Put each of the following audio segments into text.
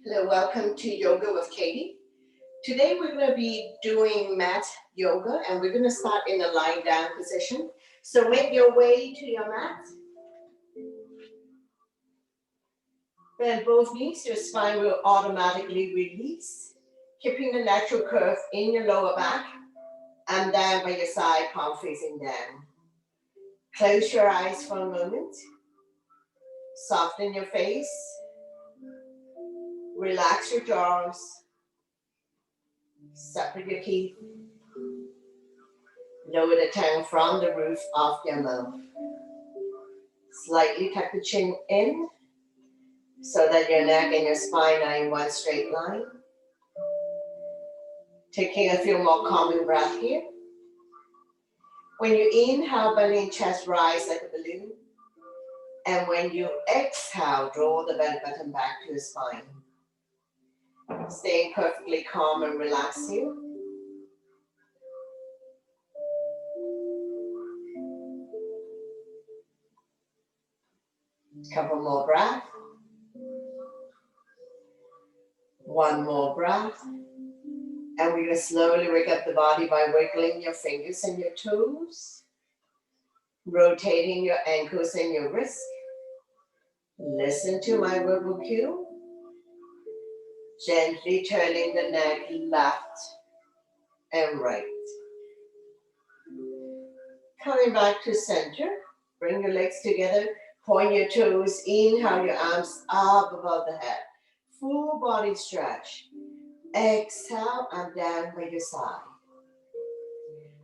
Hello, welcome to Yoga with Katie. Today we're going to be doing mat yoga and we're going to start in a lying down position. So make your way to your mat. Bend both knees, your spine will automatically release, keeping the natural curve in your lower back and down by your side, palm facing down. Close your eyes for a moment. Soften your face. Relax your jaws. Separate your teeth. Lower the tongue from the roof of your mouth. Slightly tuck the chin in so that your neck and your spine are in one straight line. Taking a few more calming breaths here. When you inhale, belly and chest rise like a balloon. And when you exhale, draw the belly button back to your spine. Staying perfectly calm and relaxed here. Couple more breaths. One more breath. And we're going to slowly wake up the body by wiggling your fingers and your toes. Rotating your ankles and your wrists. Listen to my verbal cue. Gently turning the neck left and right. Coming back to center. Bring your legs together. Point your toes. Inhale your arms up above the head. Full body stretch. Exhale and down by your side.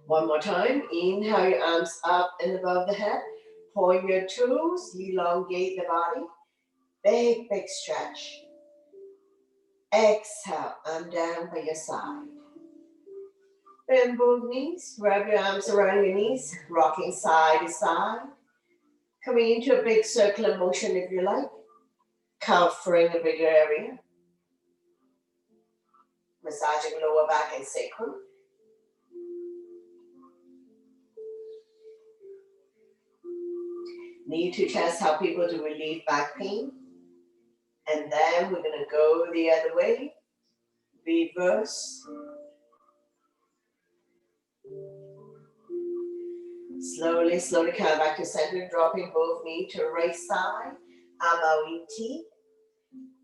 One more time. Inhale your arms up and above the head. Point your toes. Elongate the body. Big, big stretch. Exhale and down by your side. Bend both knees. Wrap your arms around your knees. Rocking side to side. Coming into a big circular motion if you like. Covering a bigger area. Massaging lower back and sacrum. Knee to chest help people to relieve back pain. And then we're going to go the other way. Reverse. Slowly, slowly come back to center, dropping both knees to right side. Amawi T.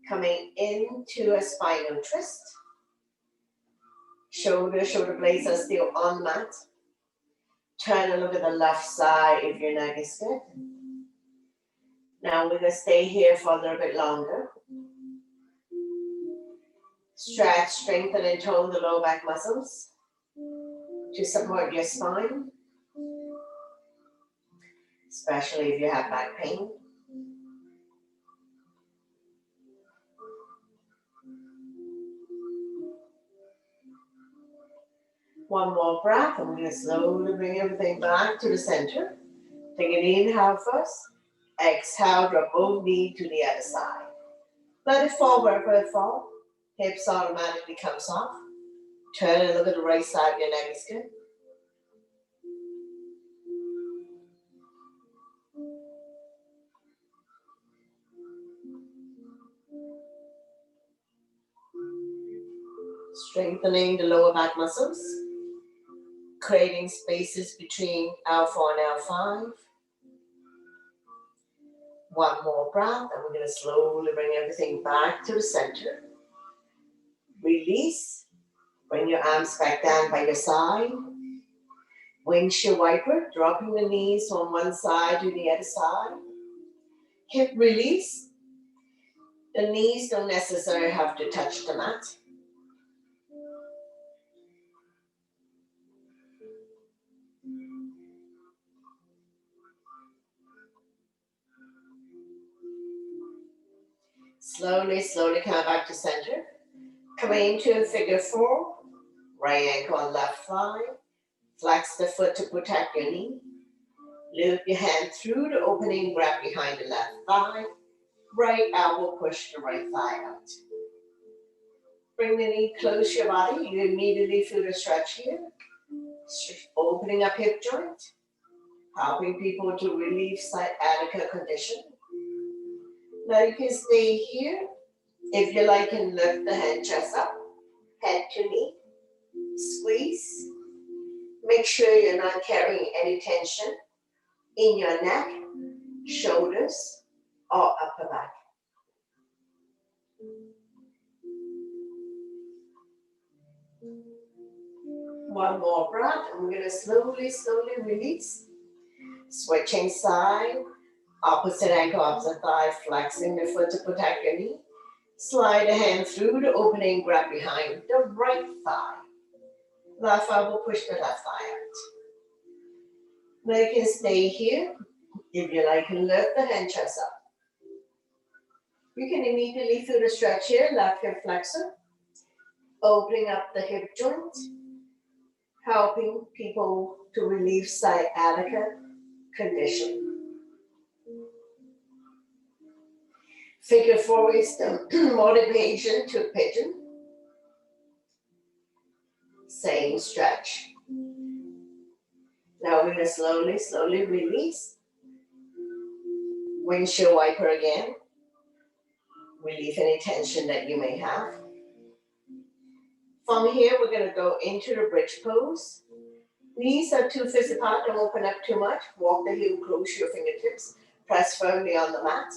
Coming into a spinal twist. Shoulder blades are still on the mat. Turn and look at the left side if your neck is good. Now we're going to stay here for a little bit longer. Stretch, strengthen, and tone the lower back muscles to support your spine, especially if you have back pain. One more breath, and we're going to slowly bring everything back to the center. Take an inhale first. Exhale, drop both knees to the other side. Let it fall wherever it falls. Hips automatically come soft. Turn and look at the right side, your neck is good. Strengthening the lower back muscles. Creating spaces between L4 and L5. One more breath, and we're going to slowly bring everything back to the center. Release. Bring your arms back down by your side. Windshield wiper, dropping the knees from one side to the other side. Hip release. The knees don't necessarily have to touch the mat. Slowly, slowly come back to center. Coming into figure 4. Right ankle on left thigh. Flex the foot to protect your knee. Loop your hand through the opening, grab behind the left thigh. Right elbow, push the right thigh out. Bring the knee close to your body. You immediately feel the stretch here. Opening up hip joint. Helping people to relieve sciatica condition. Now you can stay here If you like, you can lift the hand chest up, head to knee, squeeze. Make sure you're not carrying any tension in your neck, shoulders, or upper back. One more breath. I'm going to slowly release. Switching side, opposite ankle, opposite thigh, flexing the foot to protect your knee. Slide the hand through the opening, grab behind the right thigh. Left elbow, push the left thigh out. Now you can stay here. If you like, you can lift the hand chest up. You can immediately feel the stretch here, left hip flexor, opening up the hip joint, helping people to relieve sciatica condition. Figure four is the motivation to pigeon. Same stretch. Now we're going to slowly release. Windshield wiper again. Relieve any tension that you may have. From here, we're going to go into the bridge pose. Knees are 2 fists apart, don't open up too much. Walk the heel close, your fingertips. Press firmly on the mat.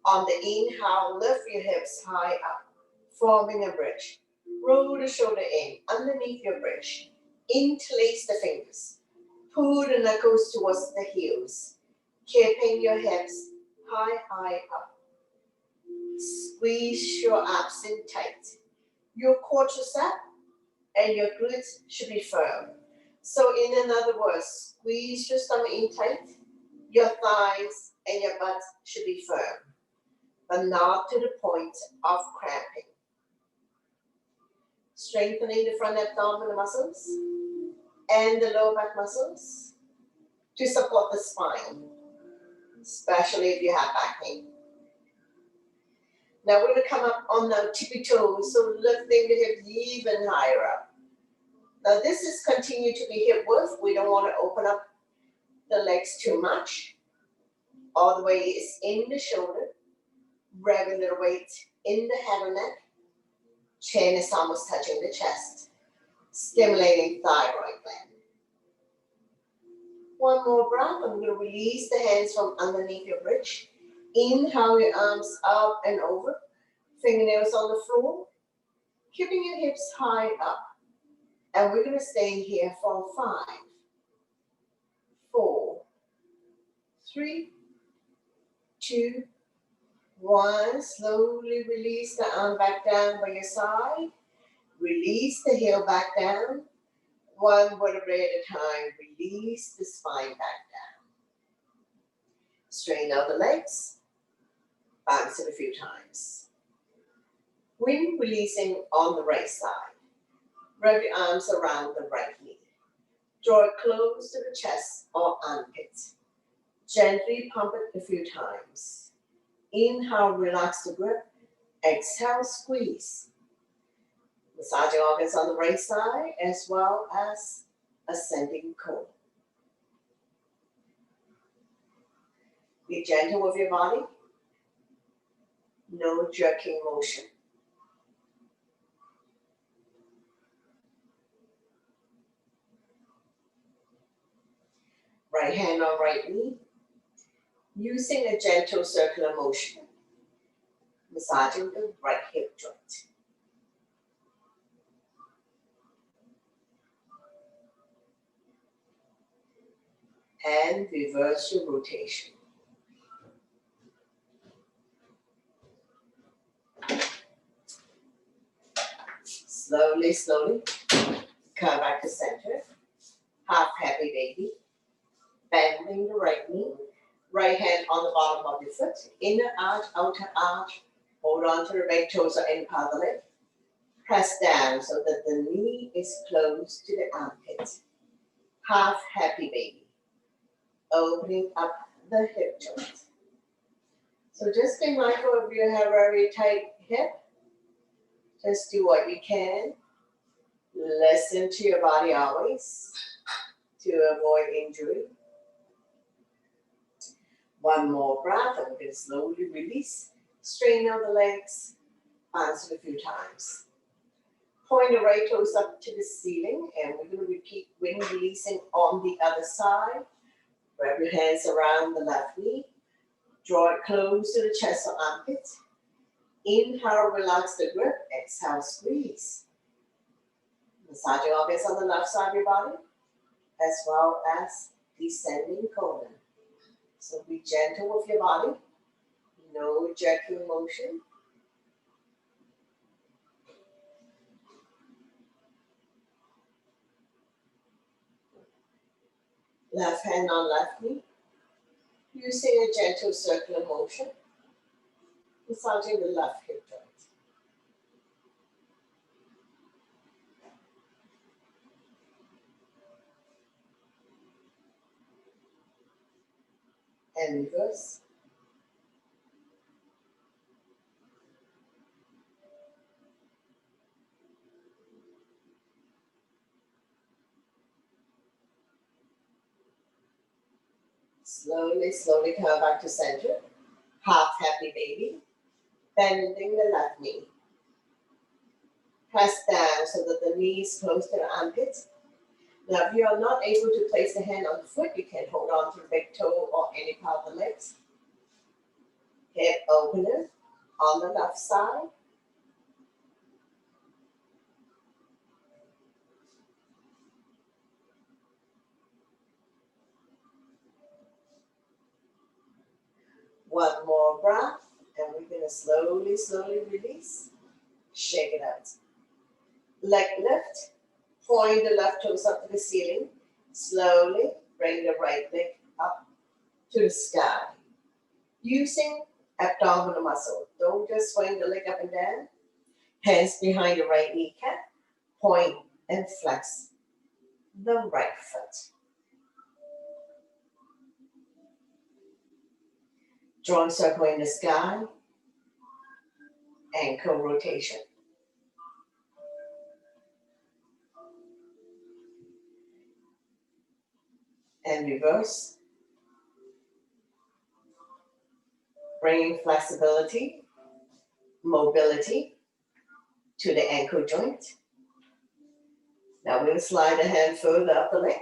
On the inhale, lift your hips high up, forming a bridge. Roll the shoulder in, underneath your bridge. Interlace the fingers. Pull the knuckles towards the heels. Keeping your hips high up. Squeeze your abs in tight. Your quadricep and your glutes should be firm. So in other words, squeeze your stomach in tight. Your thighs and your butt should be firm, but not to the point of cramping. Strengthening the front abdominal muscles and the lower back muscles to support the spine, especially if you have back pain. Now we're going to come up on the tippy toes, so lifting the hips even higher up. Now this is continue to be hip width. We don't want to open up the legs too much. All the way is in the shoulder. Regular weight in the head and neck. Chin is almost touching the chest. Stimulating thyroid gland. One more breath. I'm going to release the hands from underneath your bridge. Inhale your arms up and over. Fingernails on the floor. Keeping your hips high up. And we're going to stay here for 5, 4, 3, 2, 1. Slowly release the arm back down by your side. Release the heel back down. One vertebrae at a time. Release the spine back down. Straighten out the legs. Bounce it a few times. When releasing on the right side, wrap your arms around the right knee. Draw it close to the chest or armpit. Gently pump it a few times. Inhale, relax the grip. Exhale, squeeze. Massaging organs on the right side as well as ascending cone. Be gentle with your body. No jerking motion. Right hand on right knee. Using a gentle circular motion. Massaging the right hip joint. And reverse your rotation. Slowly, come back to center. Half happy baby. Bending the right knee. Right hand on the bottom of your foot. Inner arch, outer arch. Hold on to the right toes or any part of the leg. Press down so that the knee is close to the armpit. Half happy baby. Opening up the hip joint. So just be mindful if you have a very tight hip. Just do what you can. Listen to your body always to avoid injury. One more breath, and we're going to slowly release. Straighten out the legs. Bounce it a few times. Point the right toes up to the ceiling, and we're going to repeat wind releasing on the other side. Wrap your hands around the left knee. Draw it close to the chest or armpit. Inhale, relax the grip. Exhale, squeeze. Massaging organs on the left side of your body, as well as descending colon. So be gentle with your body. No jerking motion. Left hand on left knee. Using a gentle circular motion. Massaging the left hip joint. And reverse. Slowly, slowly come back to center. Half happy baby. Bending the left knee. Press down so that the knee is close to the armpit. Now, if you are not able to place the hand on the foot, you can hold on to the big toe or any part of the legs. Hip opener on the left side. One more breath, and we're going to slowly, slowly release. Shake it out. Leg lift. Point the left toes up to the ceiling. Slowly bring the right leg up to the sky. Using abdominal muscle. Don't just swing the leg up and down. Hands behind the right kneecap. Point and flex the right foot. Draw a circle in the sky. Ankle rotation. And reverse. Bringing flexibility, mobility to the ankle joint. Now we're going to slide the hand further up the leg.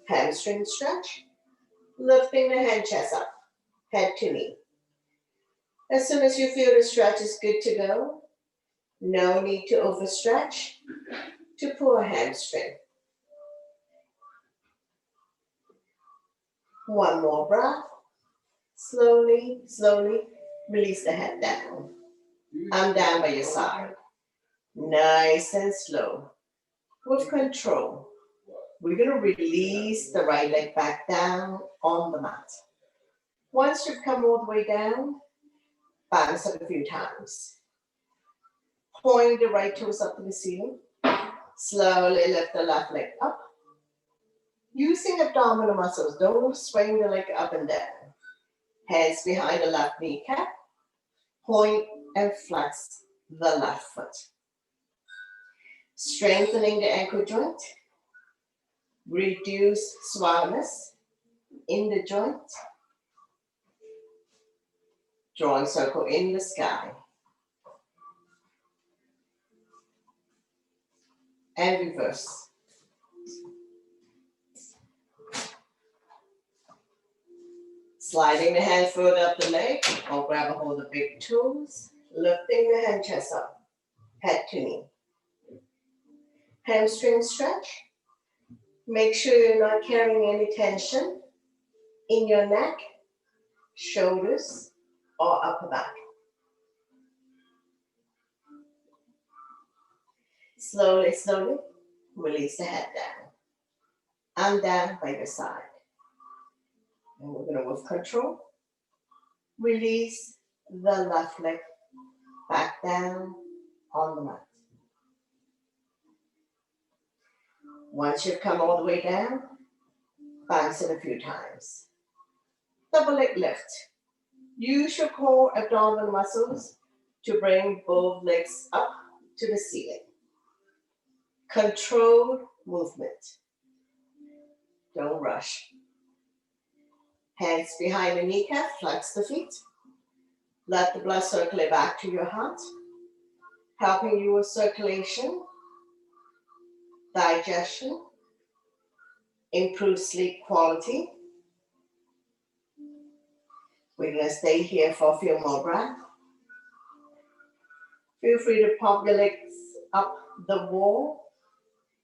Hamstring stretch. Lifting the hand chest up, head to knee. As soon as you feel the stretch is good to go, no need to overstretch to pull a hamstring. One more breath. Slowly, slowly release the head down. I'm down by your side. Nice and slow. With control. We're going to release the right leg back down on the mat. Once you've come all the way down, bounce up a few times. Point the right toes up to the ceiling. Slowly lift the left leg up. Using abdominal muscles, don't swing the leg up and down. Hands behind the left kneecap. Point and flex the left foot. Strengthening the ankle joint. Reduce soreness in the joint. Drawing circle in the sky. And reverse. Sliding the hand further up the leg, or grab a hold of the big toes. Lifting the hand chest up, head to knee. Hamstring stretch. Make sure you're not carrying any tension in your neck, shoulders, or upper back. Slowly, slowly, release the head down. I'm down by your side. And we're going to, with control, release the left leg back down on the mat. Once you've come all the way down, bounce it a few times. Double leg lift. Use your core abdominal muscles to bring both legs up to the ceiling. Controlled movement. Don't rush. Hands behind the kneecap, flex the feet. Let the blood circulate back to your heart. helping you with circulation, digestion, improve sleep quality. We're going to stay here for a few more breaths. Feel free to pop your legs up the wall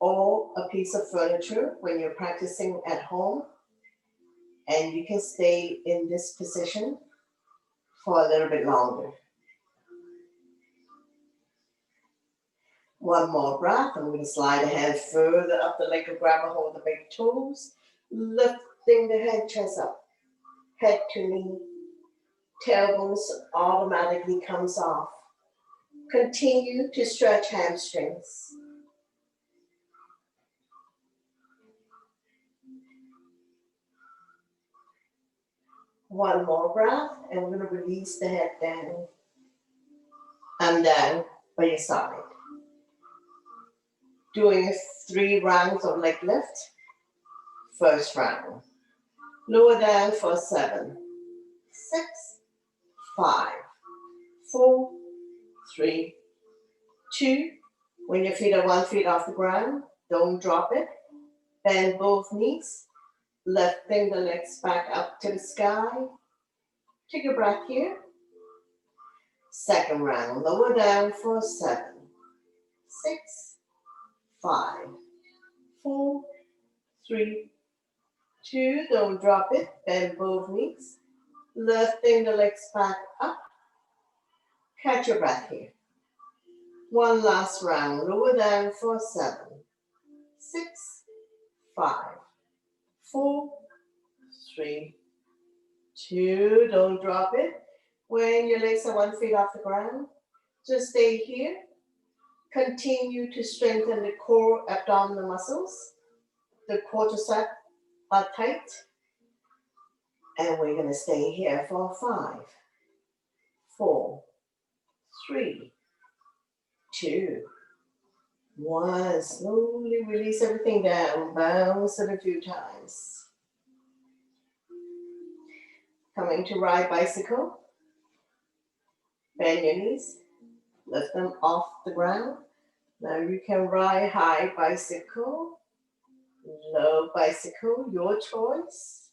or a piece of furniture when you're practicing at home. And you can stay in this position for a little bit longer. One more breath. I'm going to slide the hand further up the leg and grab a hold of the big toes, lifting the head, chest up, head to knee. Tailbones automatically comes off. Continue to stretch hamstrings. One more breath, and we're going to release the head down and down by your side. Doing 3 rounds of leg lift. First round. Lower down for 7, 6, 5, 4, 3, 2. When your feet are 1 foot off the ground, don't drop it. Bend both knees, lifting the legs back up to the sky. Take a breath here. Second round, lower down for 7, 6, 5, 4, 3, 2. Don't drop it. Bend both knees, lifting the legs back up. Catch your breath here. One last round, lower down for 7, 6, 5, 4, 3, 2. Don't drop it. When your legs are 1 foot off the ground, just stay here. Continue to strengthen the core abdominal muscles. The quadriceps are tight. And we're going to stay here for 5, 4, 3, 2, 1. Slowly release everything down. Bounce it a few times. Coming to ride bicycle. Bend your knees. Lift them off the ground. Now you can ride high bicycle, low bicycle, your choice.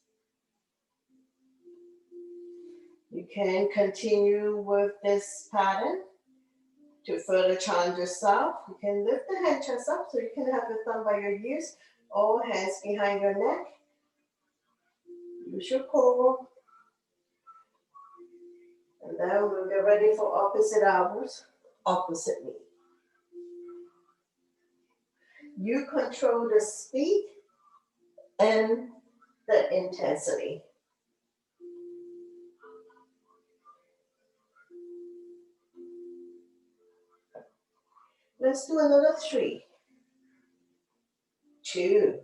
You can continue with this pattern to further challenge yourself. You can lift the hand chest up so you can have the thumb by your ears or hands behind your neck. Use your core. And then we'll get ready for opposite elbows, opposite knee. You control the speed and the intensity. Let's do another 3, 2,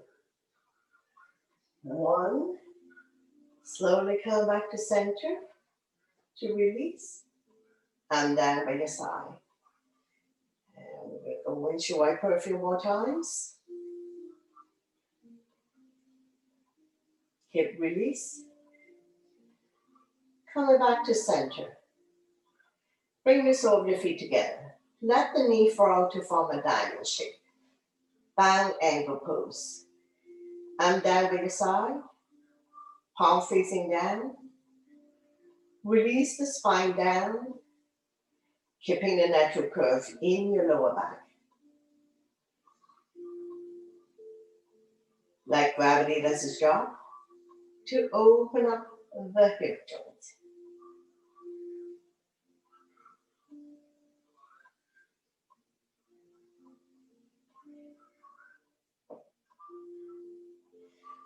1. Slowly come back to center to release and down by your side. And we're going to windshield wiper a few more times. Hip release. Coming back to center. Bring the sole of your feet together. Let the knee fall to form a diamond shape. Bang angle pose. And down by your side. Palm facing down. Release the spine down. Keeping the natural curve in your lower back. Let gravity does its job to open up the hip joint.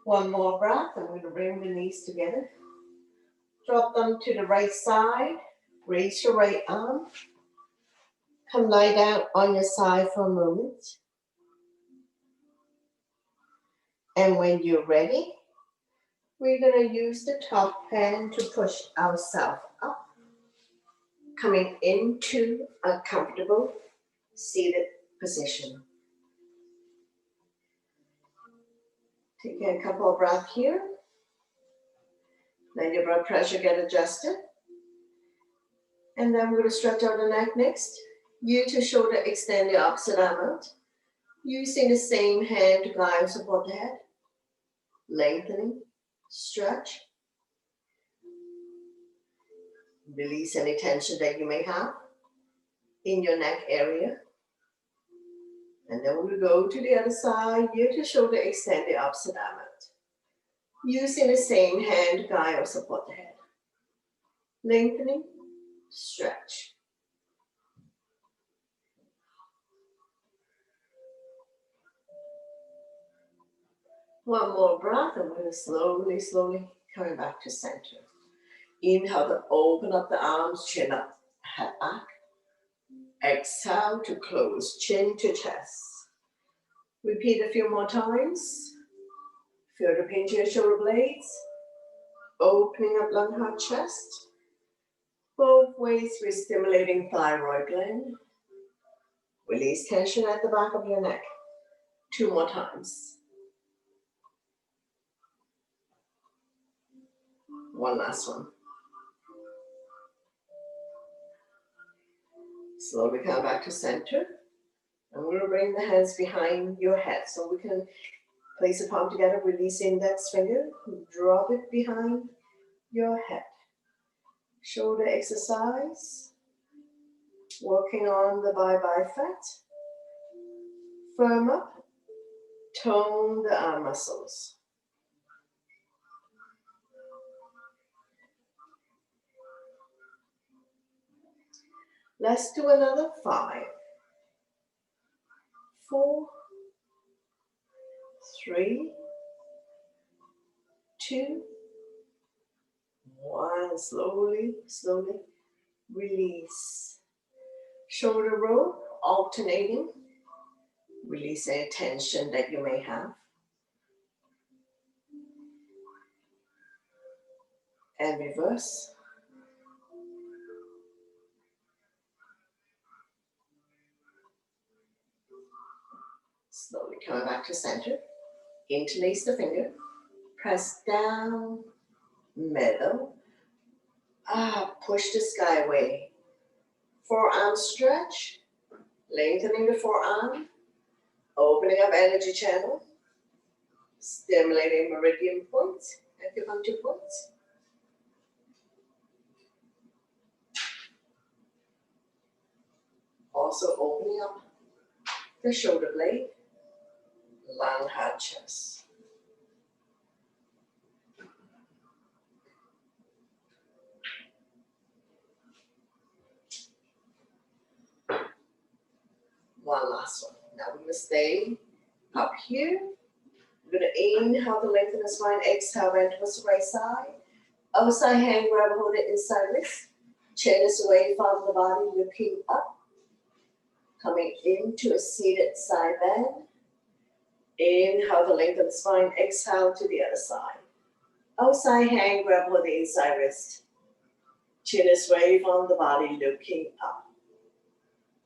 One more breath, and we're going to bring the knees together. Drop them to the right side. Raise your right arm. Come lie down on your side for a moment. And when you're ready, we're going to use the top hand to push ourselves up, coming into a comfortable seated position. Taking a couple of breaths here. Let your blood pressure get adjusted. And then we're going to stretch out the neck next. You to shoulder extend the opposite arm out. Using the same hand to guide and support the head. Lengthening, stretch. Release any tension that you may have in your neck area. And then we'll go to the other side. You to shoulder extend the opposite arm out. Using the same hand to guide or support the head. Lengthening, stretch. One more breath, and we're going to slowly coming back to center. Inhale to open up the arms, chin up, head back. Exhale to close, chin to chest. Repeat a few more times. Feel the pinch of your shoulder blades. Opening up lung, heart, chest. Both ways we're stimulating thyroid gland. Release tension at the back of your neck. 2 more times. One last one. Slowly come back to center. And we're going to bring the hands behind your head so we can place a palm together, release the index finger, drop it behind your head. Shoulder exercise. Working on the bifat. Firm up. Tone the arm muscles. Let's do another 5, 4, 3, 2, 1. Slowly release. Shoulder roll, alternating. Release any tension that you may have. And reverse. Slowly coming back to center. Interlace the finger. Press down, middle. Push the sky away. Forearm stretch. Lengthening the forearm. Opening up energy channel. Stimulating meridian points, acupuncture points. Also opening up the shoulder blade. Lung, heart, chest. One last one. Now we're going to stay up here. We're going to inhale to lengthen the spine. Exhale, bend towards the right side. Outside hand, grab a hold of inside wrist. Chin is away from the body, looking up. Coming into a seated side bend. Inhale to lengthen the spine. Exhale to the other side. Outside hand, grab hold of the inside wrist. Chin is away from the body, looking up.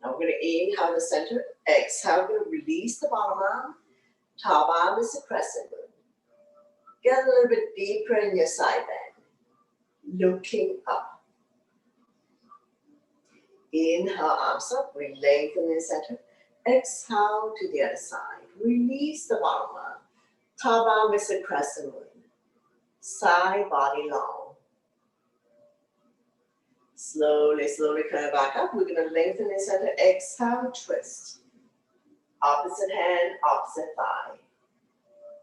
Now we're going to inhale to center. Exhale, we're going to release the bottom arm. Top arm is a crescent moon. Get a little bit deeper in your side bend. Looking up. Inhale, arms up. We lengthen in center. Exhale to the other side. Release the bottom arm. Top arm is a crescent moon. Side body long. Slowly coming back up. We're going to lengthen in center. Exhale, twist. Opposite hand, opposite thigh.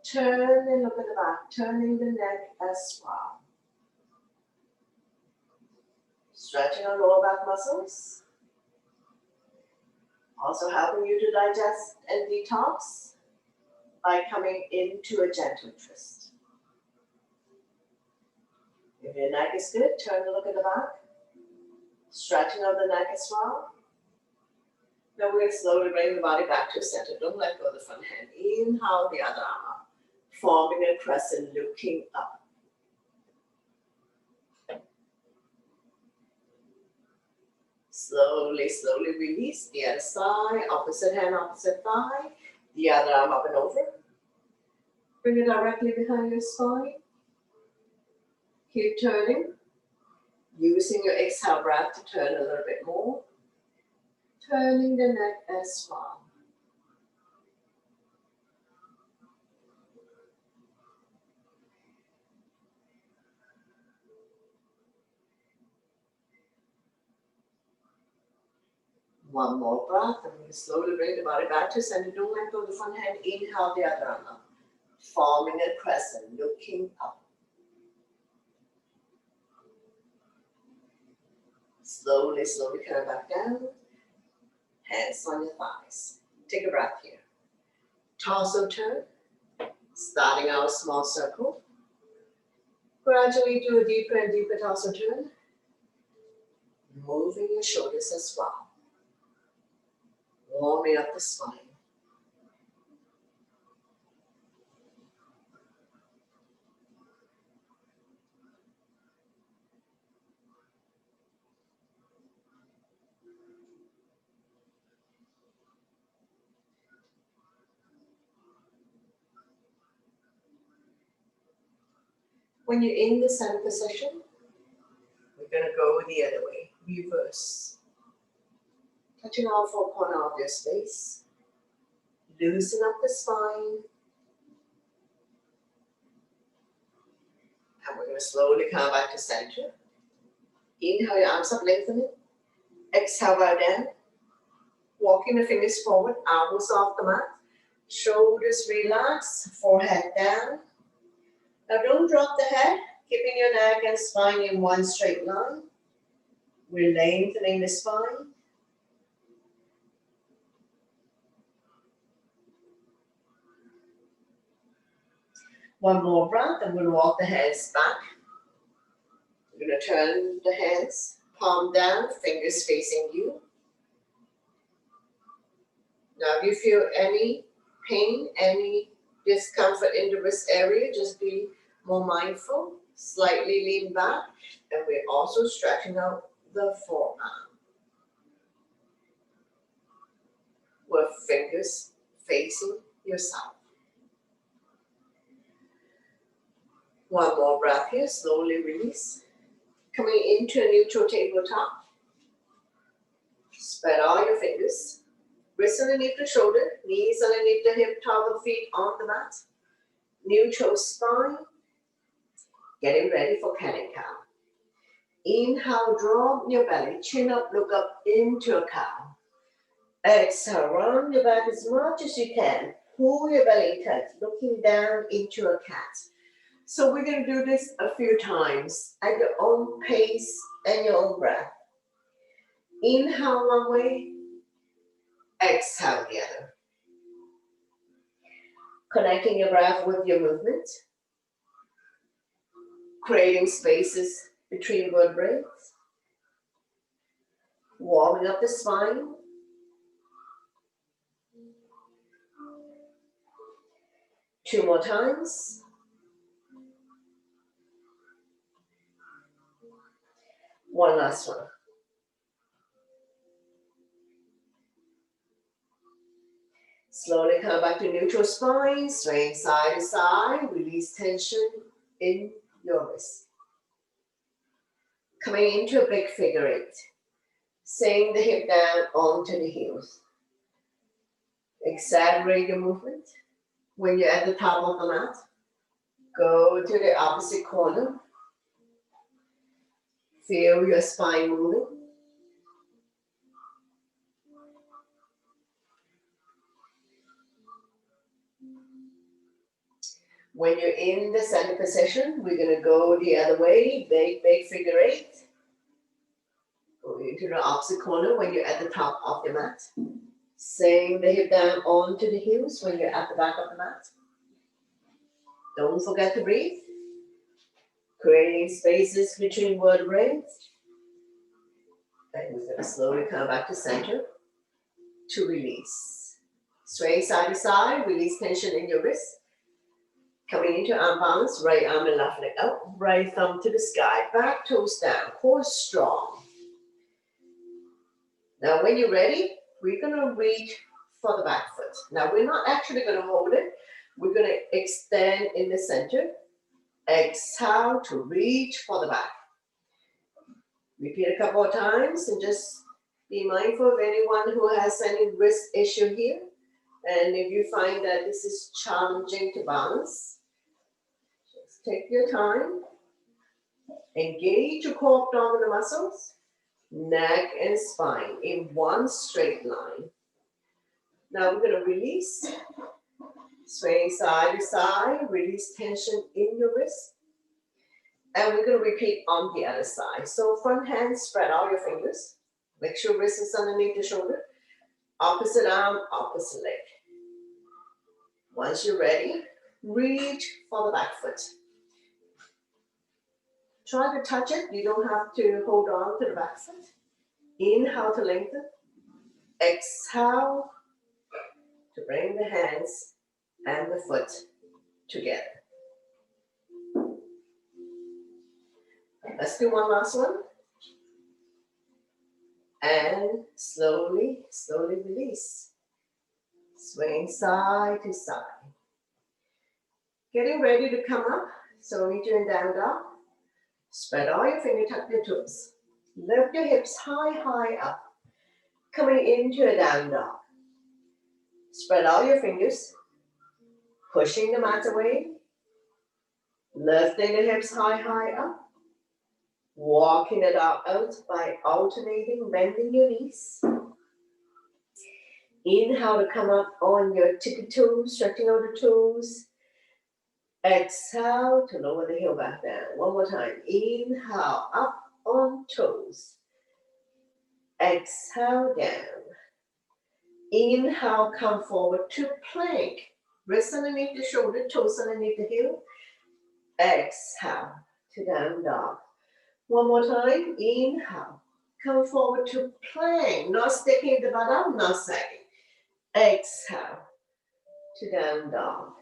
Turn and look at the back. Turning the neck as well. Stretching our lower back muscles. Also helping you to digest and detox by coming into a gentle twist. If your neck is good, turn and look at the back. Stretching out the neck as well. Now we're going to slowly bring the body back to center. Don't let go of the front hand. Inhale the other arm up. Forming a crescent, looking up. Slowly release the other side. Opposite hand, opposite thigh. The other arm up and over. Bring it directly behind your spine. Keep turning. Using your exhale breath to turn a little bit more. Turning the neck as well. One more breath. I'm going to slowly bring the body back to center. Don't let go of the front hand. Inhale the other arm up. Forming a crescent, looking up. Slowly, slowly come back down. Hands on your thighs. Take a breath here. Torso turn. Starting out small circle. Gradually do a deeper and deeper torso turn. Moving your shoulders as well. Warming up the spine. When you're in the center position, we're going to go the other way, reverse. Touching all four corners of your space. Loosen up the spine. And we're going to slowly come back to center. Inhale, your arms up, lengthen it. Exhale, bow down. Walking the fingers forward, elbows off the mat. Shoulders relax, forehead down. Now don't drop the head, keeping your neck and spine in one straight line. We're lengthening the spine. One more breath, and we'll walk the hands back. We're going to turn the hands, palm down, fingers facing you. Now if you feel any pain, any discomfort in the wrist area, just be more mindful. Slightly lean back, and we're also stretching out the forearm. With fingers facing yourself. One more breath here, slowly release. Coming into a neutral tabletop. Spread all your fingers. Wrists underneath the shoulder, knees underneath the hip, top of the feet on the mat. Neutral spine. Getting ready for cat and cow. Inhale, draw your belly, chin up, look up into a cow. Exhale, round your back as much as you can. Pull your belly tight, looking down into a cat. So we're going to do this a few times at your own pace and your own breath. Inhale one way, exhale the other. Connecting your breath with your movement. Creating spaces between vertebrae. Warming up the spine. Two more times. One last one. Slowly come back to neutral spine, swaying side to side, release tension in your wrist. Coming into a big figure eight. Sink the hip down onto the heels. Accelerate your movement. When you're at the top of the mat, go to the opposite corner. Feel your spine moving. When you're in the center position, we're going to go the other way, big figure eight. Go into the opposite corner when you're at the top of the mat. Sink the hip down onto the heels when you're at the back of the mat. Don't forget to breathe. Creating spaces between vertebrae. And we're going to slowly come back to center to release. Sway side to side, release tension in your wrist. Coming into arm balance, right arm and left leg out, right thumb to the sky, back toes down, core strong. Now when you're ready, we're going to reach for the back foot. Now we're not actually going to hold it. We're going to extend in the center. Exhale to reach for the back. Repeat a couple of times and just Be mindful of anyone who has any wrist issue here. And if you find that this is challenging to balance, just take your time. Engage your core abdominal muscles, neck and spine in one straight line. Now we're going to release, swaying side to side, release tension in your wrist. And we're going to repeat on the other side. So front hand, spread out your fingers. Make sure wrist is underneath the shoulder. Opposite arm, opposite leg. Once you're ready, reach for the back foot. Try to touch it. You don't have to hold on to the back foot. Inhale to lengthen. Exhale to bring the hands and the foot together. Let's do one last one. And slowly, slowly release. Swing side to side. Getting ready to come up. So meet you in down dog. Spread all your fingers, tuck your toes. Lift your hips high, high up. Coming into a down dog. Spread all your fingers. Pushing the mat away. Lifting the hips high, high up. Walking it out by alternating, bending your knees. Inhale to come up on your tippy toes, stretching out the toes. Exhale to lower the heel back down. One more time. Inhale, up on toes. Exhale, down. Inhale, come forward to plank. Wrists underneath the shoulder, toes underneath the heel. Exhale to down dog. One more time. Inhale, come forward to plank. Not sticking the butt out, not sagging. Exhale to down dog.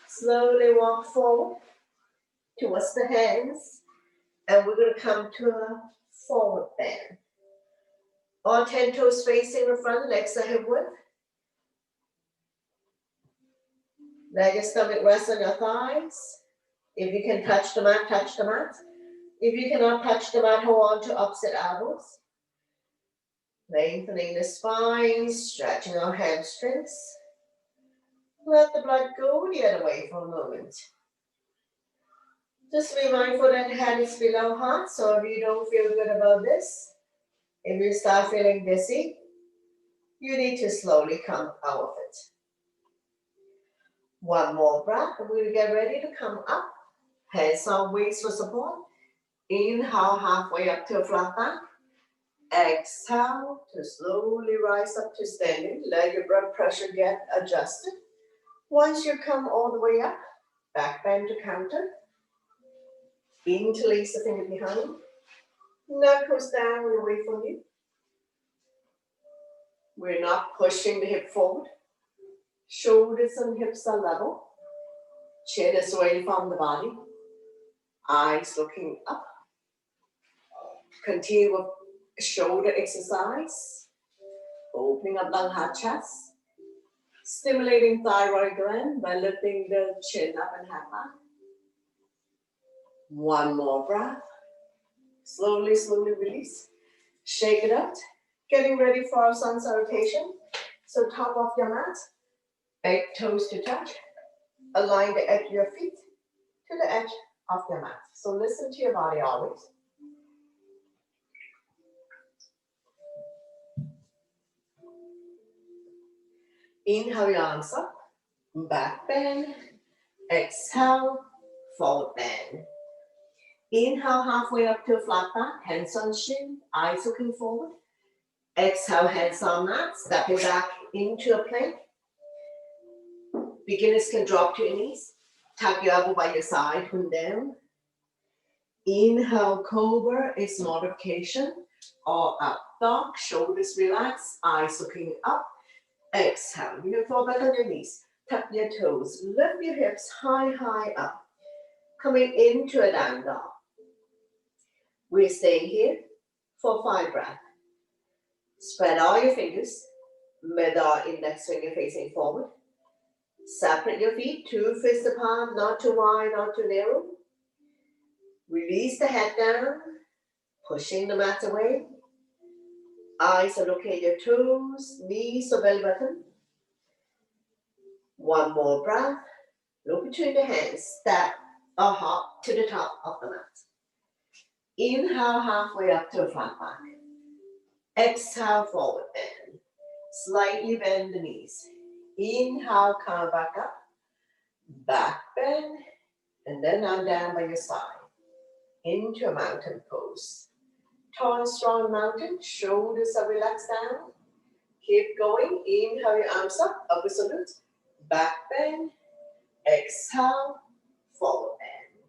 Slowly walk forward towards the hands, and we're going to come to a forward bend. All 10 toes facing the front, legs are hip width. Let your stomach rest on your thighs. If you can touch the mat, touch the mat. If you cannot touch the mat, hold on to opposite elbows. Lengthening the spine, stretching our hamstrings. Let the blood go the other way for a moment. Just be mindful that the head is below heart, so if you don't feel good about this, if you start feeling dizzy, you need to slowly come out of it. One more breath, and we'll get ready to come up. Hands on waist for support. Inhale halfway up to a flat back. Exhale to slowly rise up to standing. Let your blood pressure get adjusted. Once you come all the way up, back bend to counter. Interlace the finger behind. Neck goes down and away from you. We're not pushing the hip forward. Shoulders and hips are level. Chin is away from the body. Eyes looking up. Continue with shoulder exercise. Opening up lung, heart, chest. Stimulating thyroid gland by lifting the chin up and head back. One more breath. Slowly, slowly release. Shake it out. Getting ready for our sun salutation. So top of your mat. Big toes to touch. Align the edge of your feet to the edge of your mat. So listen to your body always. Inhale your arms up. Back bend. Exhale. Forward bend. Inhale halfway up to a flat back, hands on shin, eyes looking forward. Exhale, hands on mat, stepping back into a plank. Beginners can drop to your knees. Tuck your elbow by your side, come down. Inhale, cobra is modification. Or up dog, shoulders relaxed, eyes looking up. Exhale, you can fall back on your knees. Tuck your toes, lift your hips high, high up. Coming into a down dog. We're staying here for 5 breaths. Spread all your fingers, middle index finger facing forward. Separate your feet, 2 fists apart, not too wide, not too narrow. Release the head down, pushing the mat away. Eyes are looking at your toes, knees or belly button. One more breath. Look between the hands. Step or hop to the top of the mat. Inhale halfway up to a flat back. Exhale forward bend. Slightly bend the knees. Inhale, come back up. Back bend. And then now down by your side. Into a mountain pose. Tall, strong mountain. Shoulders are relaxed down. Keep going. Inhale your arms up. Upward salute. Back bend. Exhale. Forward bend.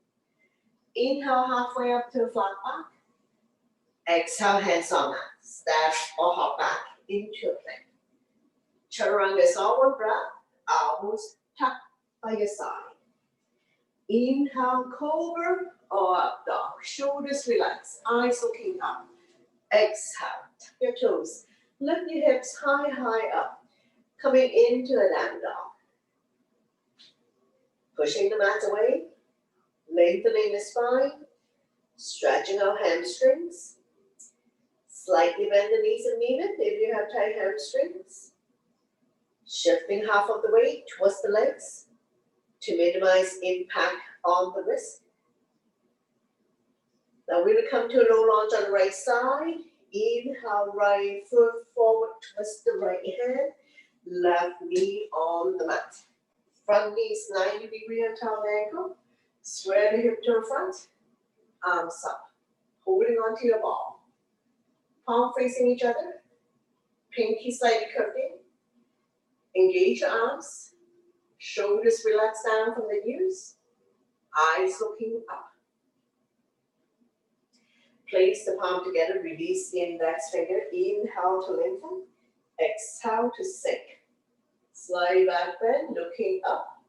Inhale halfway up to a flat back. Exhale, hands on mat. Step or hop back into a plank. Chaturanga is all one breath. Elbows tucked by your side. Inhale, cobra or up dog. Shoulders relaxed. Eyes looking up. Exhale, tuck your toes. Lift your hips high, high up. Coming into a down dog. Pushing the mat away. Lengthening the spine. Stretching our hamstrings. Slightly bend the knees if needed if you have tight hamstrings. Shifting half of the weight towards the legs to minimize impact on the wrist. Now we're going to come to a low lunge on the right side. Inhale, right foot forward, twist the right hand, left knee on the mat. Front knee is 90 degrees on top of the ankle. Square the hip to the front, arms up, holding onto your ball. Palm facing each other, pinky slightly curved in. Engage your arms, shoulders relax down from the ears, eyes looking up. Place the palm together, release the index finger, inhale to lengthen, exhale to sink. Slide back bend, looking up.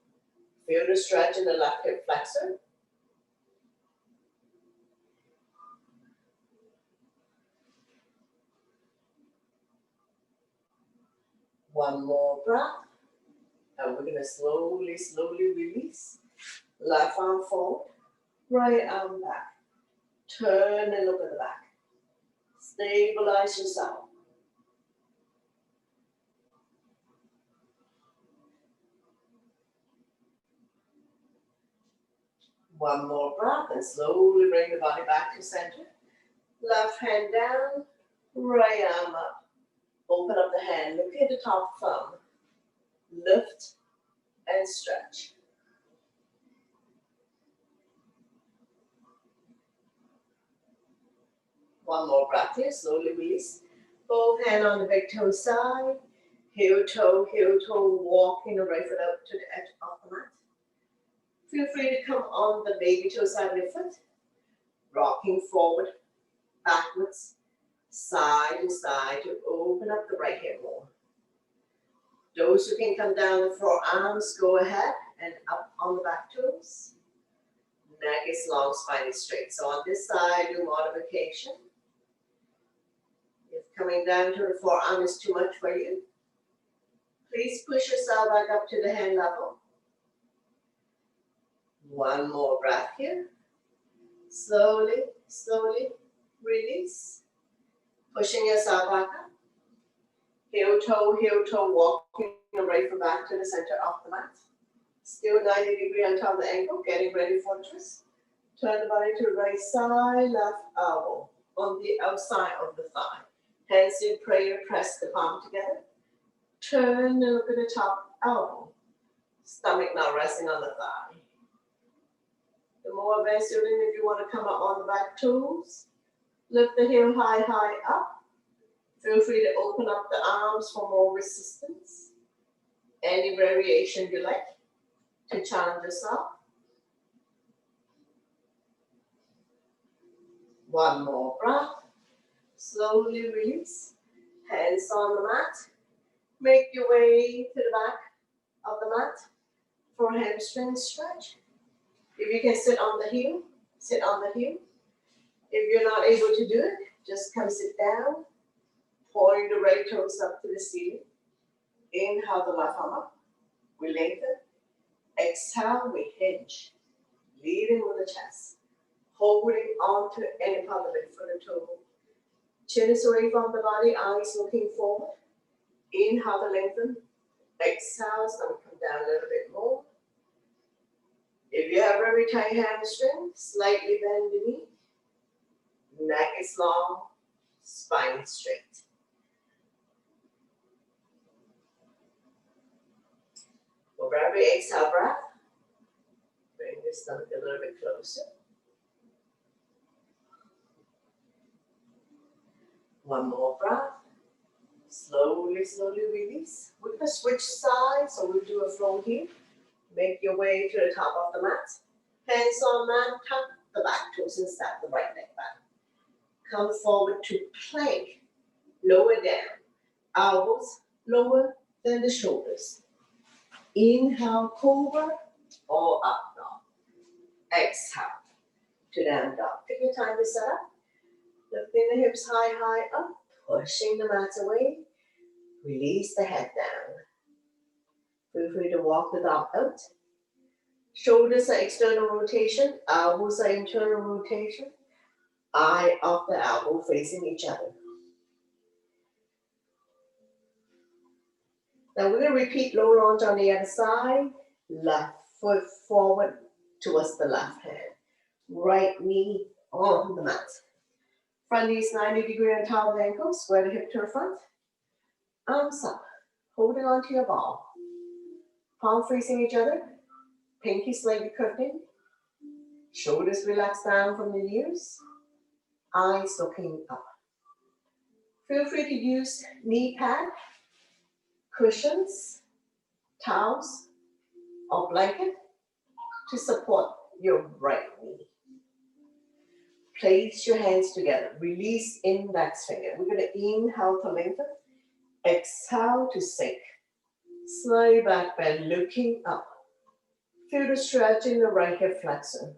Feel the stretch in the left hip flexor. One more breath. And we're going to slowly, slowly release. Left arm forward, right arm back. Turn and look at the back. Stabilize yourself. One more breath and slowly bring the body back to center. Left hand down, right arm up. Open up the hand, look at the top thumb. Lift and stretch. One more breath here, slowly release. Both hands on the big toe side. Heel toe, walking the right foot out to the edge of the mat. Feel free to come on the baby toe side of your foot. Rocking forward, backwards, side to side to open up the right hip more. Those who can come down the forearms, go ahead and up on the back toes. Neck is long, spine is straight. So on this side, do modification. If coming down to the forearm is too much for you, please push yourself back up to the hand level. One more breath here. Slowly, slowly release. Pushing yourself back up. Heel toe, walking the right foot back to the center of the mat. Still 90 degrees on top of the ankle, getting ready for a twist. Turn the body to the right side, left elbow on the outside of the thigh. Hands in prayer, press the palm together. Turn and look at the top elbow. Stomach now resting on the thigh. The more advanced you're in, if you want to come up on the back toes, lift the heel high, high up. Feel free to open up the arms for more resistance. Any variation you like to challenge yourself. One more breath. Slowly release. Hands on the mat. Make your way to the back of the mat for a hamstring stretch. If you can sit on the heel, sit on the heel. If you're not able to do it, just come sit down. Point the right toes up to the ceiling. Inhale the left arm up. We lengthen. Exhale, we hinge. Leading with the chest. Holding on to any part of it for the toe. Chin is away from the body, eyes looking forward. Inhale to lengthen. Exhale, stomach come down a little bit more. If you have very tight hamstring, slightly bend the knee. Neck is long, spine is straight. For every exhale breath, bring the stomach a little bit closer. One more breath. Slowly, slowly release. We're going to switch sides, so we'll do a flow here. Make your way to the top of the mat. Hands on mat, tuck the back toes and step the right leg back. Come forward to plank. Lower down. Elbows lower than the shoulders. Inhale, cobra or up dog. Exhale to down dog. Take your time to set up. Lifting the hips high, high up. Pushing the mat away. Release the head down. Feel free to walk the dog out. Shoulders are external rotation. Elbows are internal rotation. Eye of the elbow facing each other. Now we're going to repeat low lunge on the other side. Left foot forward towards the left hand. Right knee on the mat. Front knee is 90 degrees on top of the ankle. Square the hip to the front. Arms up. Holding on to your ball. Palm facing each other. Pinky slightly curved in. Shoulders relax down from the ears. Eyes looking up. Feel free to use knee pad, cushions, towels, or blanket to support your right knee. Place your hands together. Release index finger. We're going to inhale to lengthen. Exhale to sink. Slide back bend, looking up. Feel the stretch in the right hip flexor.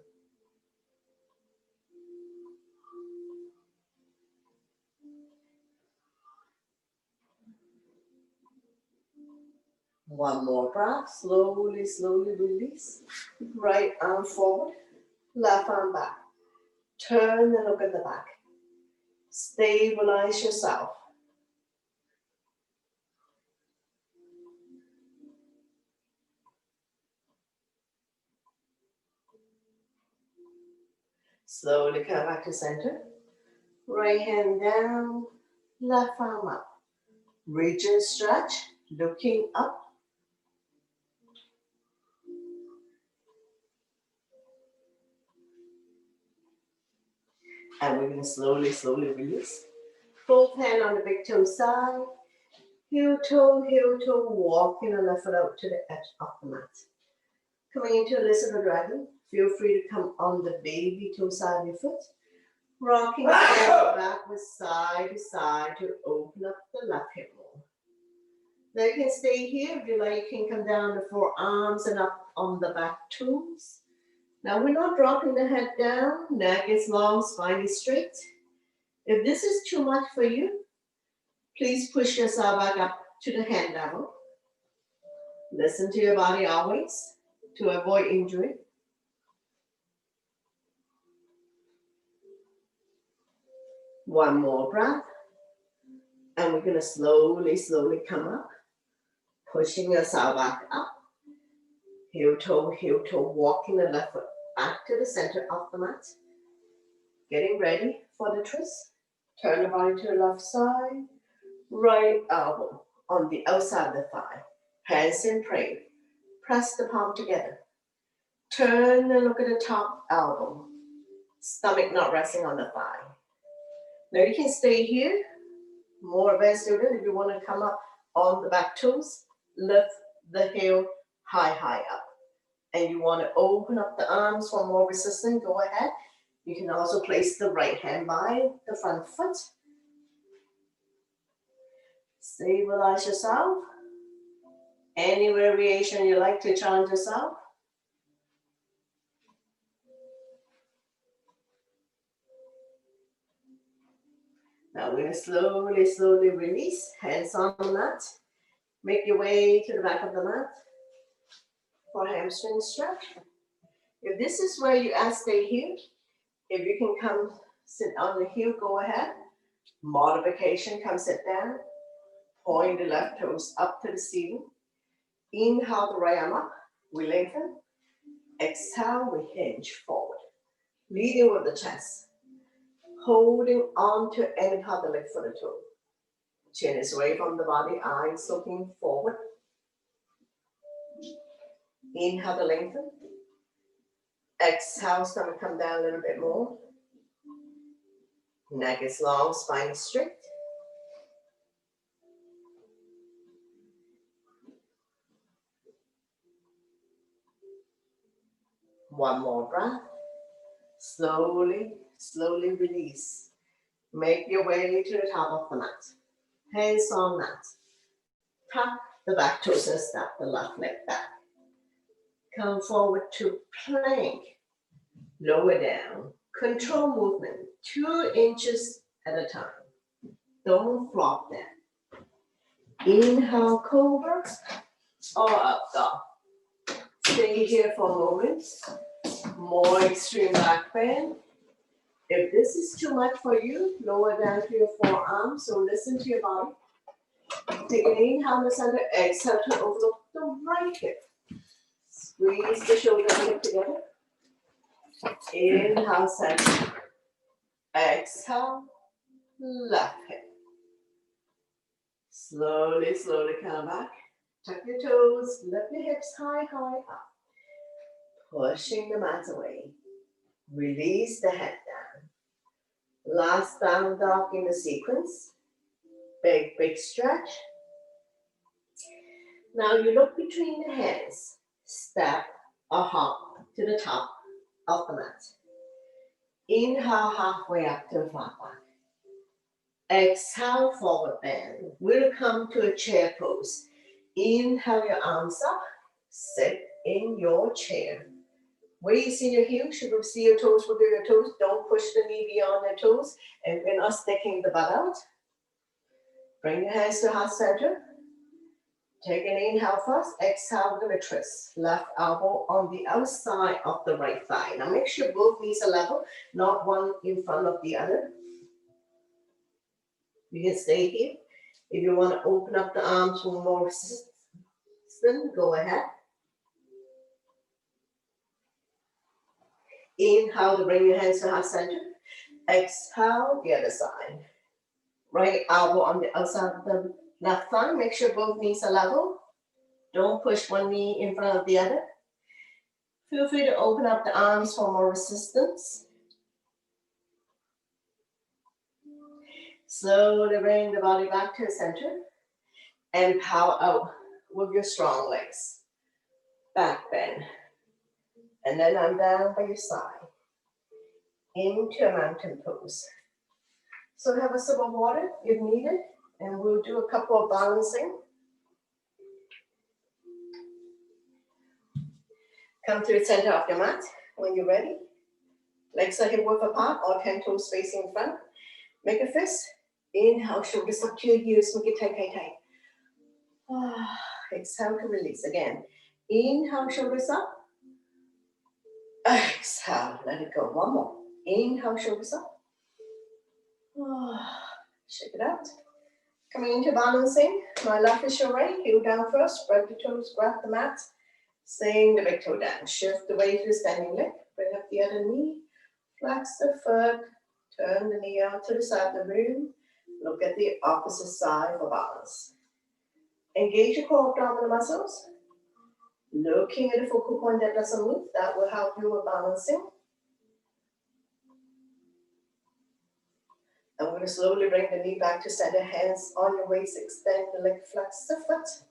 One more breath. Slowly, slowly release. Right arm forward. Left arm back. Turn and look at the back. Stabilize yourself. Slowly come back to center. Right hand down, left arm up. Reach and stretch, looking up. And we're going to slowly, slowly release. Both hand on the big toe side. Heel toe, walking the left foot out to the edge of the mat. Coming into a lizard dragon, feel free to come on the baby toe side of your foot. Rocking forward, backwards, side to side to open up the left hip more. Now you can stay here. If you like, you can come down the forearms and up on the back toes. Now we're not dropping the head down. Neck is long, spine is straight. If this is too much for you, please push yourself back up to the hand level. Listen to your body always to avoid injury. One more breath. And we're going to slowly, slowly come up. Pushing yourself back up. Heel toe, walking the left foot back to the center of the mat. Getting ready for the twist. Turn the body to the left side. Right elbow on the outside of the thigh. Hands in prayer. Press the palm together. Turn and look at the top elbow. Stomach not resting on the thigh. Now you can stay here. More advanced student, if you want to come up on the back toes, lift the heel high, high up. And you want to open up the arms for more resistance, go ahead. You can also place the right hand by the front foot. Stabilize yourself. Any variation you like to challenge yourself. Now we're going to slowly, slowly release. Hands on the mat. Make your way to the back of the mat for hamstring stretch. If this is where you stay here, if you can come sit on the heel, go ahead. Modification, come sit down. Point the left toes up to the ceiling. Inhale the right arm up, we lengthen. Exhale, we hinge forward. Leading with the chest. Holding on to any part of the leg for the toe. Chin is away from the body, eyes looking forward. Inhale to lengthen. Exhale, stomach come down a little bit more. Neck is long, spine is straight. One more breath. Slowly, slowly release. Make your way to the top of the mat. Hands on mat. Tuck the back toes and step the left leg back. Come forward to plank. Lower down. Control movement. 2 inches at a time. Don't flop down. Inhale, cobra or up dog. Stay here for a moment. More extreme back bend. If this is too much for you, lower down to your forearms. So listen to your body. Take an inhale in the center. Exhale to overlook the right hip. Squeeze the shoulder and hip together. Inhale, center. Exhale, left hip. Slowly, slowly come back. Tuck your toes, lift your hips high, high up. Pushing the mat away. Release the head down. Last down dog in the sequence. Big, big stretch. Now you look between the hands. Step or hop to the top of the mat. Inhale halfway up to a flat back. Exhale, forward bend. We'll come to a chair pose. Inhale your arms up. Sit in your chair. Weights in your heels. You will see your toes will do your toes. Don't push the knee beyond your toes. And we're not sticking the butt out. Bring your hands to heart center. Take an inhale first. Exhale, we're going to twist. Left elbow on the outside of the right thigh. Now make sure both knees are level, not one in front of the other. You can stay here. If you want to open up the arms for more resistance, go ahead. Inhale to bring your hands to heart center. Exhale, the other side. Right elbow on the outside of the left thigh. Make sure both knees are level. Don't push one knee in front of the other. Feel free to open up the arms for more resistance. Slowly bring the body back to the center and power out with your strong legs. Back bend. And then I'm down by your side. Into a mountain pose. So have a sip of water if needed, and we'll do a couple of balancing. Come to the center of your mat when you're ready. Legs are hip width apart, all 10 toes facing in front. Make a fist. Inhale, shoulders up to your heels, make it tight, tight, tight. Exhale to release again. Inhale, shoulders up. Exhale, let it go. One more. Inhale, shoulders up. Shake it out. Coming into balancing. My left is your right. Heel down first. Spread the toes, grab the mat. Swing the big toe down. Shift the weight to the standing leg. Bring up the other knee. Flex the foot. Turn the knee out to the side of the room. Look at the opposite side for balance. Engage your core abdominal muscles. Looking at the focal point that doesn't move. That will help you with balancing. I'm going to slowly bring the knee back to center. Hands on your waist. Extend the leg. Flex the foot.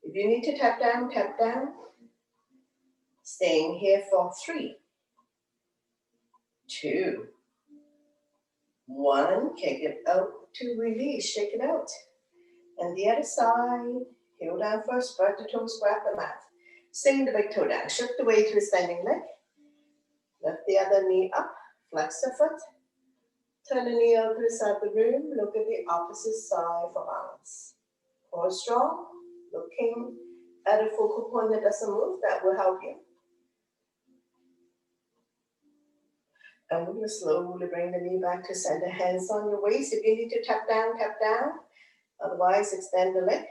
If you need to tap down, tap down. Staying here for 3, 2, 1. Kick it out to release. Shake it out. And the other side. Heel down first. Spread the toes. Grab the mat. Swing the big toe down. Shift the weight to the standing leg. Lift the other knee up. Flex the foot. Turn the knee out to the side of the room. Look at the opposite side for balance. Core strong. Looking at a focal point that doesn't move. That will help you. And we're going to slowly bring the knee back to center. Hands on your waist. If you need to tap down, tap down. Otherwise, extend the leg.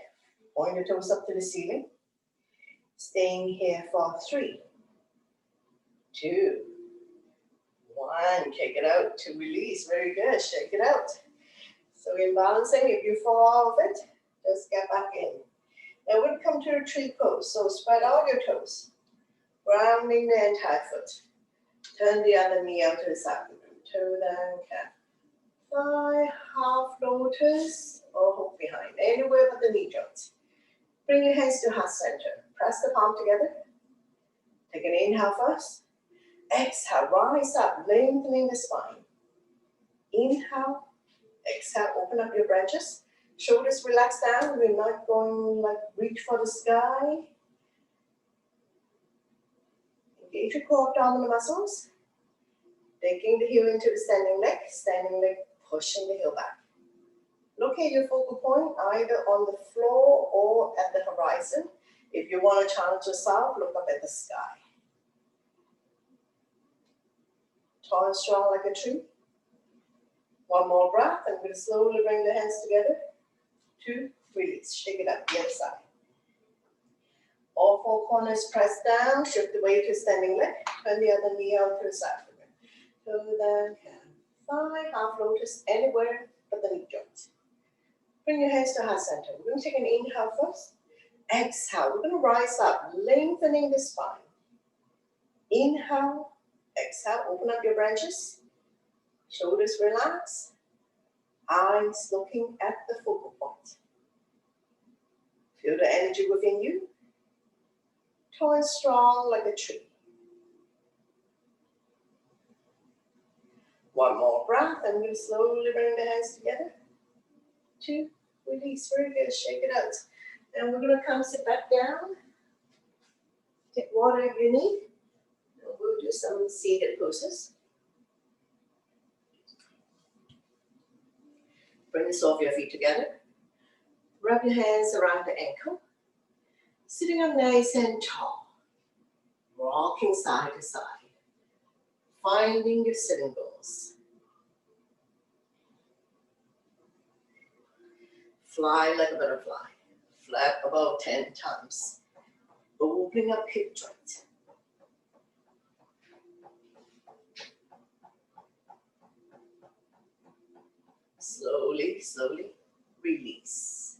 Point your toes up to the ceiling. Staying here for 3, 2, 1. Kick it out to release. Very good. Shake it out. So in balancing, if you fall out of it, just get back in. Now we'll come to a tree pose. So spread out your toes. Grounding the entire foot. Turn the other knee out to the side. Toe down, calf. Fly, half lotus, or hook behind. Anywhere but the knee joints. Bring your hands to heart center. Press the palm together. Take an inhale first. Exhale, rise up, lengthening the spine. Inhale. Exhale, open up your branches. Shoulders relax down. We're not going like reach for the sky. Engage your core abdominal muscles. Taking the heel into the standing leg pushing the heel back. Locate your focal point either on the floor or at the horizon. If you want to challenge yourself, look up at the sky. Tall and strong like a tree. One more breath, and we'll slowly bring the hands together. 2, release. Shake it up the other side. All 4 corners press down. Shift the weight to standing leg. Turn the other knee out to the side. Toe down, calf. Fly, half lotus, anywhere but the knee joints. Bring your hands to heart center. We're going to take an inhale first. Exhale. We're going to rise up, lengthening the spine. Inhale. Exhale. Open up your branches. Shoulders relax. Eyes looking at the focal point. Feel the energy within you. Tall and strong like a tree. One more breath, and we'll slowly bring the hands together. 2, release. Very good. Shake it out. And we're going to come sit back down. Take water if you need. And we'll do some seated poses. Bring the sole of your feet together. Wrap your hands around the ankle. Sitting up nice and tall. Rocking side to side. Finding your sitting bones. Fly like a butterfly. Flap about 10 times. Opening up hip joint. Slowly, slowly release.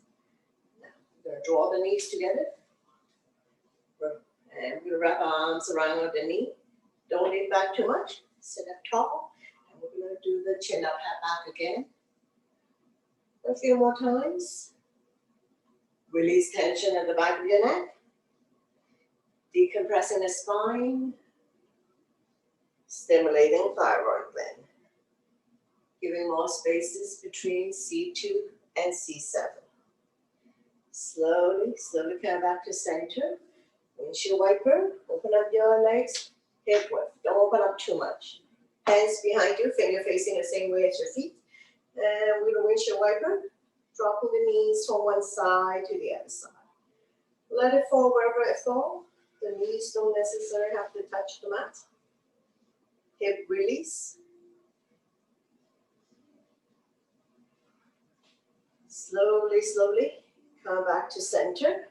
Now we're going to draw the knees together. And we'll wrap our arms around the knee. Don't lean back too much. Sit up tall. And we're going to do the chin up, hat back again. A few more times. Release tension at the back of your neck. Decompressing the spine. Stimulating thyroid gland. Giving more spaces between C2 and C7. Slowly, slowly come back to center. Windshield wiper. Open up your legs. Hip width. Don't open up too much. Hands behind you, finger facing the same way as your feet. And with a windshield wiper, dropping the knees from one side to the other side. Let it fall wherever it falls. The knees don't necessarily have to touch the mat. Hip release. Slowly, slowly, come back to center.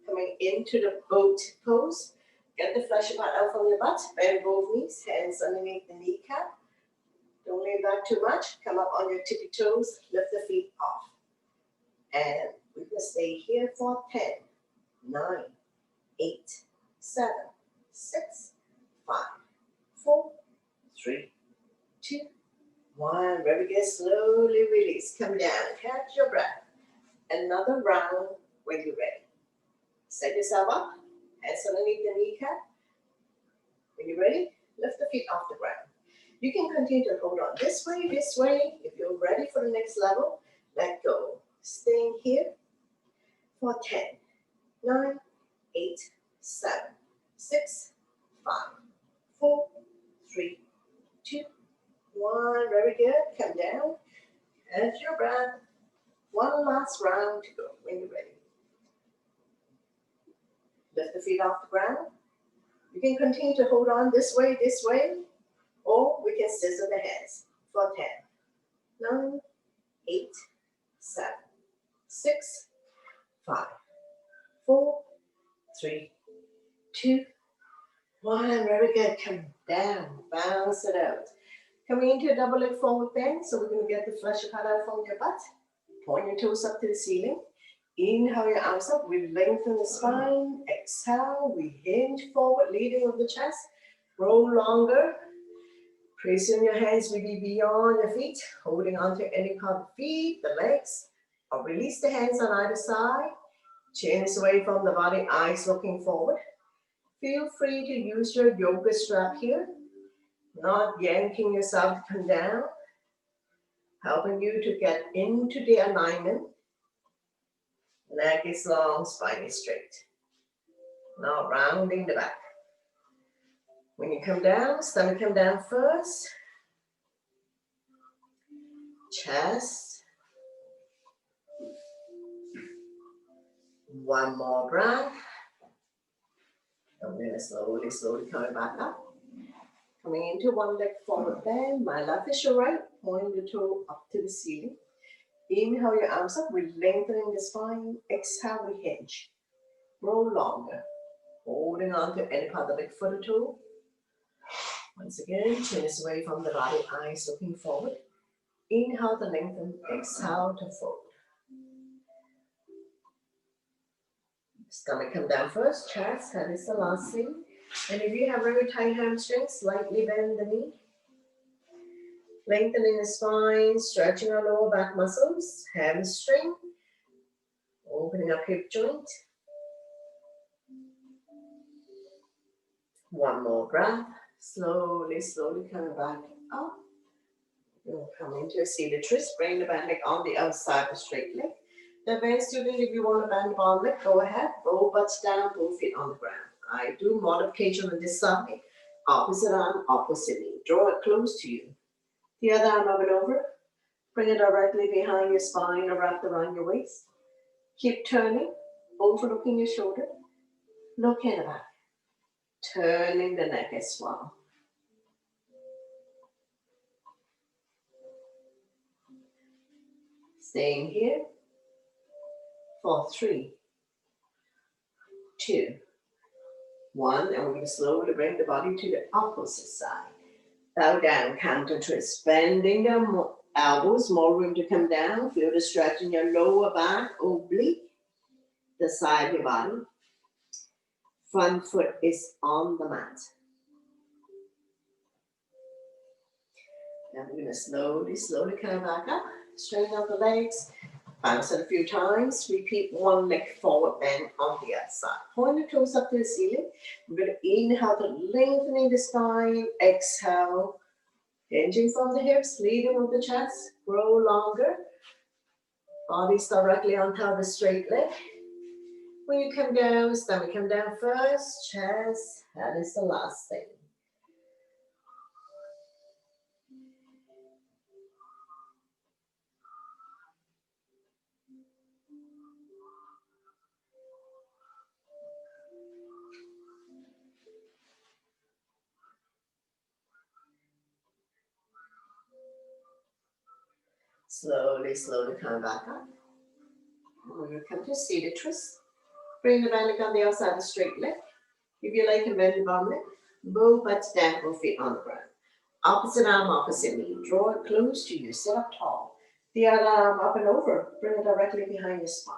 Coming into the boat pose. Get the flesh part out from your butt. Bend both knees, hands underneath the kneecap. Don't lean back too much. Come up on your tippy toes. Lift the feet off. And we're going to stay here for 10, 9, 8, 7, 6, 5, 4, 3, 2, 1. Very good. Slowly release. Come down. Catch your breath. Another round when you're ready. Set yourself up. Hands underneath the kneecap. When you're ready, lift the feet off the ground. You can continue to hold on this way, this way. If you're ready for the next level, let go. Staying here for 10, 9, 8, 7, 6, 5, 4, 3, 2, 1. Very good. Come down. Catch your breath. One last round to go when you're ready. Lift the feet off the ground. You can continue to hold on this way, Or we can scissor the hands for 10, 9, 8, 7, 6, 5, 4, 3, 2, 1. Very good. Come down. Bounce it out. Coming into a double leg forward bend. So we're going to get the flesh cut out from your butt. Point your toes up to the ceiling. Inhale your arms up. We lengthen the spine. Exhale. We hinge forward, leading with the chest. Roll longer. Pressing your hands really beyond your feet. Holding onto any part of the feet, the legs. Or release the hands on either side. Chins away from the body, eyes looking forward. Feel free to use your yoga strap here. Not yanking yourself to come down. Helping you to get into the alignment. Neck is long, spine is straight. Now rounding the back. When you come down, stomach come down first. Chest. One more breath. I'm going to slowly coming back up. Coming into one leg forward bend. My left is your right. Point the toe up to the ceiling. Inhale your arms up. We're lengthening the spine. Exhale, we hinge. Roll longer. Holding on to any part of the leg, foot or toe. Once again, chin is away from the body, eyes looking forward. Inhale to lengthen. Exhale to fold. Stomach come down first. Chest, that is the last thing. And if you have very tight hamstrings, slightly bend the knee. Lengthening the spine, stretching our lower back muscles, hamstring. Opening up hip joint. One more breath. Slowly coming back up. You'll come into a seated twist. Bring the band leg on the outside of the straight leg. The advanced student, if you want to bend the bottom leg, go ahead. Both butts down, both feet on the ground. I do modification on this side. Opposite arm, opposite knee. Draw it close to you. The other arm up and over. Bring it directly behind your spine or wrapped around your waist. Keep turning, overlooking your shoulder. Look in the back. Turning the neck as well. Staying here for 3, 2, 1. And we're going to slowly bring the body to the opposite side. Bow down, counter twist. Bending the elbows, more room to come down. Feel the stretch in your lower back, oblique. The side of your body. Front foot is on the mat. Now we're going to slowly come back up. Straighten out the legs. Bounce it a few times. Repeat one leg forward bend on the other side. Point the toes up to the ceiling. We're going to inhale to lengthening the spine. Exhale. Hinging from the hips, leading with the chest. Grow longer. Body's directly on top of the straight leg. When you come down, stomach come down first. Chest. That is the last thing. Slowly come back up. We're going to come to seated twist. Bring the band leg on the outside of the straight leg. If you like, bend the bottom leg. Both butts down, both feet on the ground. Opposite arm, opposite knee. Draw it close to you. Sit up tall. The other arm up and over. Bring it directly behind your spine.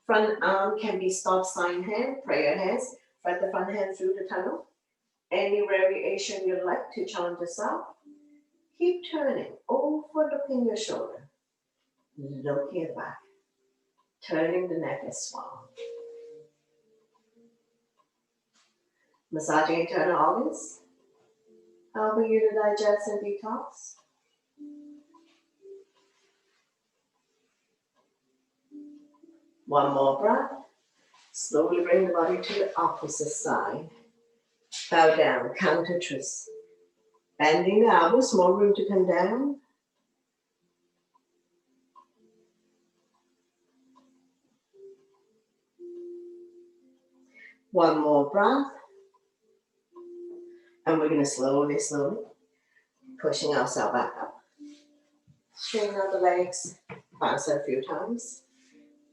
Front arm can be stop sign hand, prayer hands. Thread the front hand through the tunnel. Any variation you'd like to chant this out. Keep turning, overlooking your shoulder. Looking at the back. Turning the neck as well. Massaging internal organs. Helping you to digest and detox. One more breath. Slowly bring the body to the opposite side. Bow down, counter twist. Bending the elbows, more room to come down. One more breath. And we're going to slowly Pushing ourselves back up. Straighten out the legs. Bounce it a few times.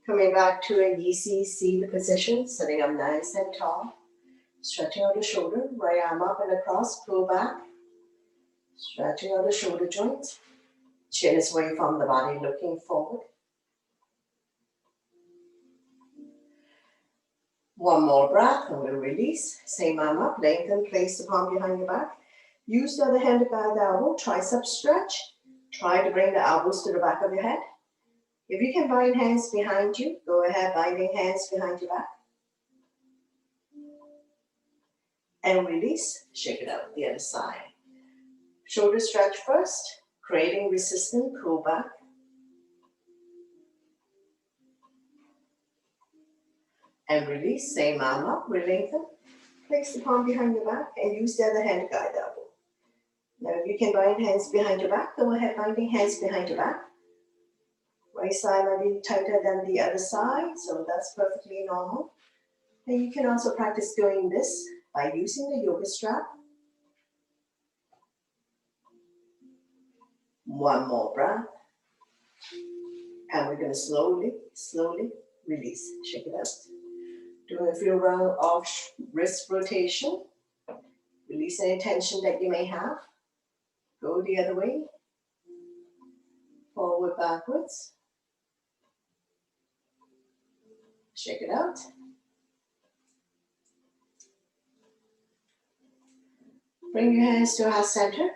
Coming back to a easy seated position, sitting up nice and tall. Stretching out the shoulder, right arm up and across, pull back. Stretching out the shoulder joint. Chin is away from the body, looking forward. One more breath, and we'll release. Same arm up, lengthen, place the palm behind your back. Use the other hand to guide the elbow, tricep stretch. Try to bring the elbows to the back of your head. If you can bind hands behind you, go ahead, binding hands behind your back. And release, shake it out the other side. Shoulder stretch first, creating resistance, pull back. And release, same arm up, re-lengthen. Place the palm behind your back and use the other hand to guide the elbow. Now if you can bind hands behind your back, go ahead, binding hands behind your back. Right side might be tighter than the other side, so that's perfectly normal. And you can also practice doing this by using the yoga strap. One more breath. And we're going to slowly release. Shake it out. Doing a few rounds of wrist rotation. Release any tension that you may have. Go the other way. Forward, backwards. Shake it out. Bring your hands to heart center.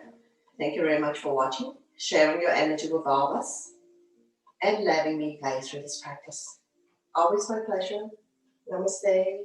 Thank you very much for watching, sharing your energy with all of us, and letting me guide through this practice. Always my pleasure. Namaste.